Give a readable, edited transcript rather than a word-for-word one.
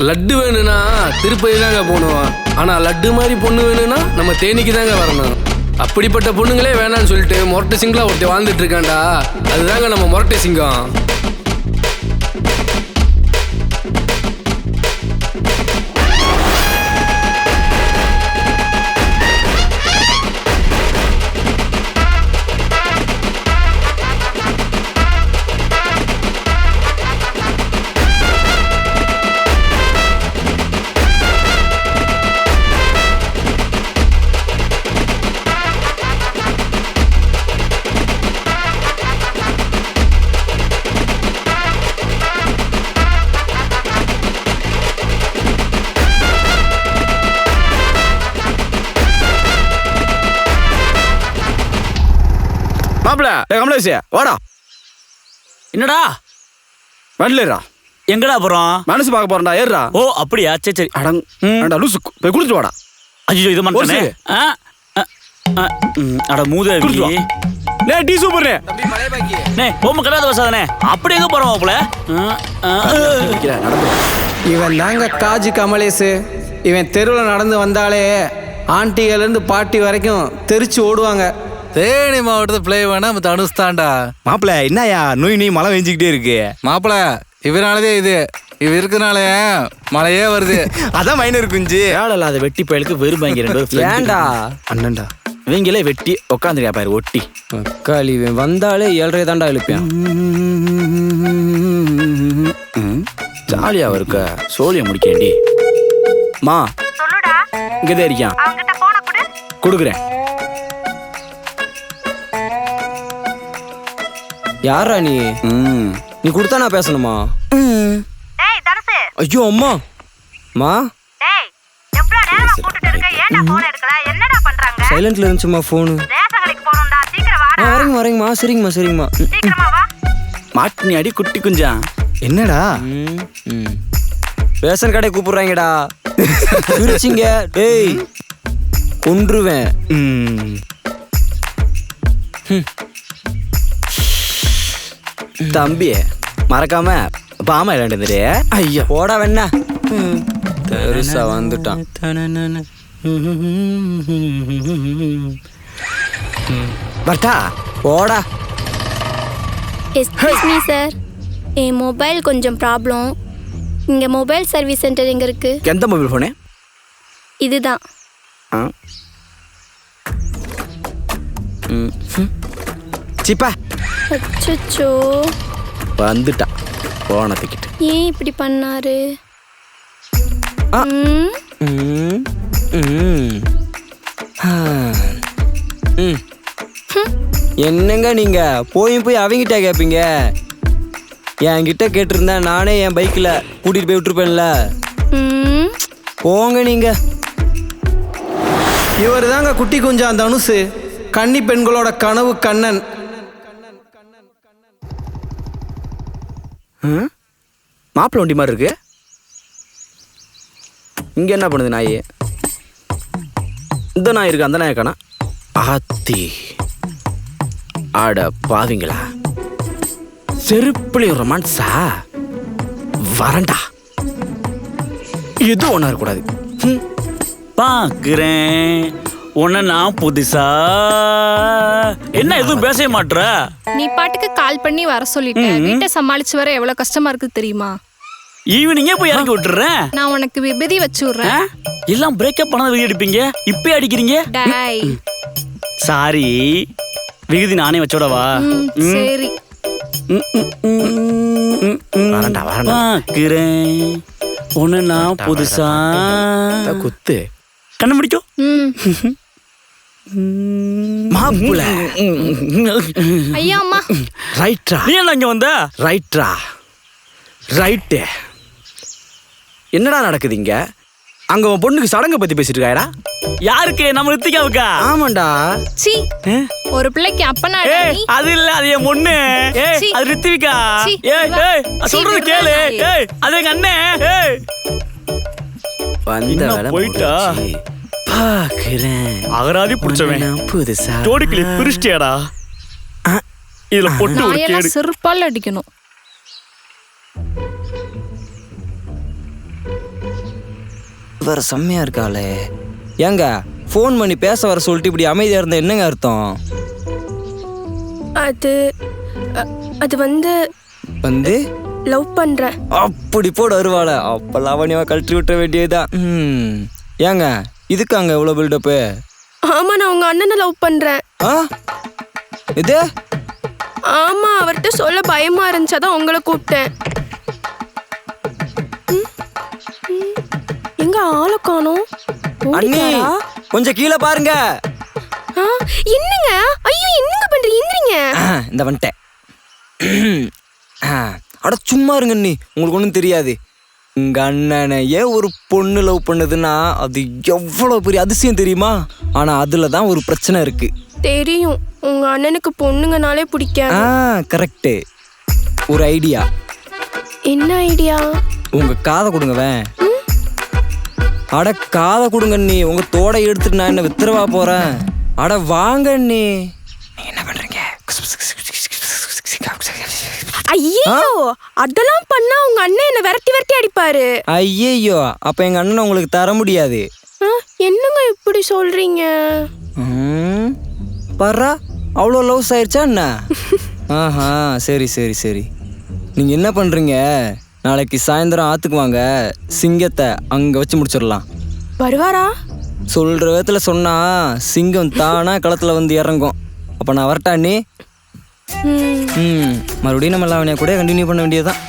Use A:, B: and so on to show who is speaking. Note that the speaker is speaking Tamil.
A: லட்டு வேணும்னா திருப்பதி தாங்க போகணும். ஆனால் லட்டு மாதிரி பொண்ணு வேணும்னா நம்ம தேனிக்கு தாங்க வரணும். அப்படிப்பட்ட பொண்ணுங்களே வேணான்னு சொல்லிட்டு மொரட்டை சிங்களாக ஒருத்தர் வாழ்ந்துட்டு இருக்காண்டா. அதுதாங்க நம்ம மொரட்டை சிங்கம்.
B: மாப்பிள கமலேஷ் வாடா.
C: என்னடா
B: வரலா?
C: எங்கடா போறோம்?
B: மனசு பார்க்க போறேன்டா. ஏறா.
C: ஓ அப்படியா, சரி சரி.
B: அடங்கடா லூசு, போய் குளிச்சு வாடா.
C: ஐயோ இது பண்ணனே. அட மூதேவி.
B: டேய் டீ சூப்பர்னே.
C: நே போம் கடாத வசாதனே. அப்படி எங்க போறோம் மாப்ள?
D: இவன் தாங்க காஜி கமலேஷ். இவன் தெருவில் நடந்து வந்தாலே ஆண்டியிலேருந்து பாட்டி வரைக்கும் தெரிச்சு ஓடுவாங்க.
E: தேனி மாவட்டத்தை பிளே வேணா நம்ம தனுஸ்தான்டா.
B: மாப்பிள என்னயா நோய் நோய் மழை வெஞ்சிக்கிட்டே இருக்கு?
E: மாப்பிள இவனாலதே இது. இவ இருக்கனால மழையே வருது.
B: அதான் மைனர் குஞ்சு.
C: வேலை அதை வெட்டி பயலுக்கு வெறும் வாங்கி 2 பேரும்
D: ஏண்டா
B: அண்ணன்டா
C: இவங்களே வெட்டி உட்காந்துருக்கா பாரு ஒட்டி.
D: அக்காளி இவன் வந்தாலே 7:30 தாண்டா எழுப்பியான்.
C: ஜாலியா இருக்க சோழிய முடிக்கேண்டி. மா இங்கதான் இருக்கான். கொடுக்குறேன்.
D: யாரா நீ? நீ கொடுத்தா நான் பேசணுமா? ஐயோ அம்மா மா சைலண்ட்ல இருந்துச்சுமா போனு. வரீங்கம்மா சரிங்கம்மா சரிங்கம்மா.
C: மாட்டு நீ அடி குட்டி குஞ்சா.
B: என்னடா
D: ரேஷன் கடை கூப்பிடுறாங்கடா. பிரிச்சிங்க டேய் கொன்றுவேன்.
C: தம்பி மறக்காம பாமா விளையாண்டு.
D: ஐயா போடா வேணா. பெருசா வந்துட்டான்.
B: பட்டா
D: போடா.
F: எக்ஸ்கியூஸ் மீ சார், என் மொபைல் கொஞ்சம் ப்ராப்ளம். இங்கே மொபைல் சர்வீஸ் சென்டர் எங்கே இருக்கு?
C: எந்த மொபைல் ஃபோனு?
F: இதுதான்.
B: சிப்பா
F: அச்சோ
C: வந்துட்டா போனதுக்கிட்டு.
F: ஏன் இப்படி பண்ணாரு?
D: என்னங்க நீங்க போய் அவங்கிட்ட கேட்பீங்க. என்கிட்ட கேட்டிருந்தா நானே என் பைக்கில் கூட்டிட்டு போய் விட்டுருப்பேன்ல. போங்க நீங்க. இவர் தாங்க குட்டி குஞ்சான் தனுசு, கன்னி பெண்களோட கனவு கண்ணன்.
C: மாப்பிள்ள வண்டி மாதிரி இருக்கு. இங்க என்ன பண்ணுது நாய்? இந்த நாய் இருக்கு, அந்த நாய் காணா. ஆத்தி ஆட பாவிங்களா, செருப்புலி ரொமான்ஸா வரண்டா. எதுவும் ஒன்றா இருக்கக்கூடாது. பாக்குறேன் உன்ன நான் புதுசா. என்ன எதுவும் பேச மாட்ற?
G: நீ பாட்டுக்கு கால் பண்ணி வர சொல்லிட்டேன். வீட்டை சமாளிச்சு வர எவ்வளவு கஷ்டமா இருக்கு தெரியுமா?
C: ஈவினிங்கே போய் இறக்கி விட்டுறேன்.
G: நான் உனக்கு விபதி வச்சு விடுறேன்.
C: எல்லாம் பிரேக்கப் பண்ணாத வெளியே அடிப்பீங்க, இப்பே அடிக்கிறீங்க.
G: டாய்
C: சாரி, விகுதி நானே வச்சோடவா?
G: சரி
C: வரண்டா வரண்டா. பாக்குறேன் உன்ன நான் புதுசா. குத்து கண்ண முடிக்கும். மாப்புல
G: ஐயா அம்மா
C: ரைட்ரா. நீ என்ன இங்க வந்த? ரைட்ரா ரைட்டு. என்னடா நடக்குது இங்க? அங்க உன் பொண்ணுக்கு சடங்கை பத்தி பேசிட்டு இருக்காயடா. யாருக்கு? நம்ம ரித்திகாவுக்கா? ஆமாண்டா.
G: சீ, ஒரு பிள்ளைக்கு அப்பனா நீ?
C: அது இல்ல, அது என் பொண்ணு. ஏய் அது ரித்திகா. ஏய் ஏய் சொல்றது கேளு. ஏய் அது எங்க அண்ணன். ஏய் வந்த வேளை போய்டா. பாக்குறேன் அகராதி புடிச்சவன் புதுசா ஜோடிக்கிளி பிரிச்சிட்டியாடா. இதுல பொண்ணு ஒரு கேடு.
G: செருப்பால அடிக்கணும்.
D: வேற செம்மையா இருக்காளே. ஏங்க ஃபோன் பண்ணி பேச வர சொல்லிட்டு இப்படி அமைதியா இருந்தா என்னங்க அர்த்தம்?
F: அது அது வந்து
D: வந்து
F: லவ் பண்றேன்.
D: அப்படி போட வருவாள. அப்ப லாவணியாவை கழட்டி விட்ட வேண்டியதுதான். ஏங்க இதுக்கு அங்க எவ்வளவு பில்டப்பு?
F: ஆமா, நான் உங்க அண்ணனை லவ் பண்றேன்.
D: ஆ இது
F: ஆமா, அவர்கிட்ட சொல்ல பயமா இருந்துச்சாதான் உங்களை கூப்பிட்டேன். எங்க ஆளை காணோம்?
D: அண்ணி கொஞ்சம் கீழே பாருங்க.
F: என்னங்க? ஐயோ, என்னங்க பண்றீங்க? எந்திரிங்க.
D: இந்த வந்துட்டேன். அட சும்மா இருங்க அண்ணி, உங்களுக்கு ஒன்றும் தெரியாது. உங்க அண்ணனையே ஒரு பொண்ணு லவ் பண்ணுதுன்னா அது எவ்வளவு பெரிய அதிசயம் தெரியுமா? ஆனா அதுல தான் ஒரு பிரச்சனை இருக்கு.
F: தெரியும், உங்க அண்ணனுக்கு பொண்ணுங்கனாலே பிடிக்காது.
D: கரெக்டு. ஒரு ஐடியா.
F: என்ன ஐடியா?
D: உங்க காதை கொடுங்கவேன். அட காதை கொடுங்க அண்ணி, உங்க தோடை எடுத்துட்டு நான் என்ன வித்துறவா போறேன். அட வாங்க அண்ணி. என்ன பண்றீங்க?
F: ஐயோ, அதெல்லாம் பண்ணா உங்க அண்ணன் என்ன விரட்டி விரட்டி அடிப்பாரு.
D: ஐயோ, அப்ப எங்க அண்ணனை உங்களுக்கு தர முடியாது.
F: என்னங்க இப்படி சொல்றீங்க?
D: பர்றா, அவ்வளோ லவ்ஸ் ஆயிடுச்சா என்ன? ஆஹா, சரி சரி சரி. நீங்க என்ன பண்றீங்க? நாளைக்கு சாயந்தரம் ஆத்துக்கு வாங்க, சிங்கத்தை அங்க வச்சு முடிச்சிடலாம்.
F: வருவாரா?
D: சொல்ற விதத்துல சொன்னா சிங்கம் தானா களத்துல வந்து இறங்கும். அப்ப நான் வரட்டா அண்ணி? மறுபடியும் நம்ம லாவணியா கூட கண்டினியூ பண்ண வேண்டியதுதான்.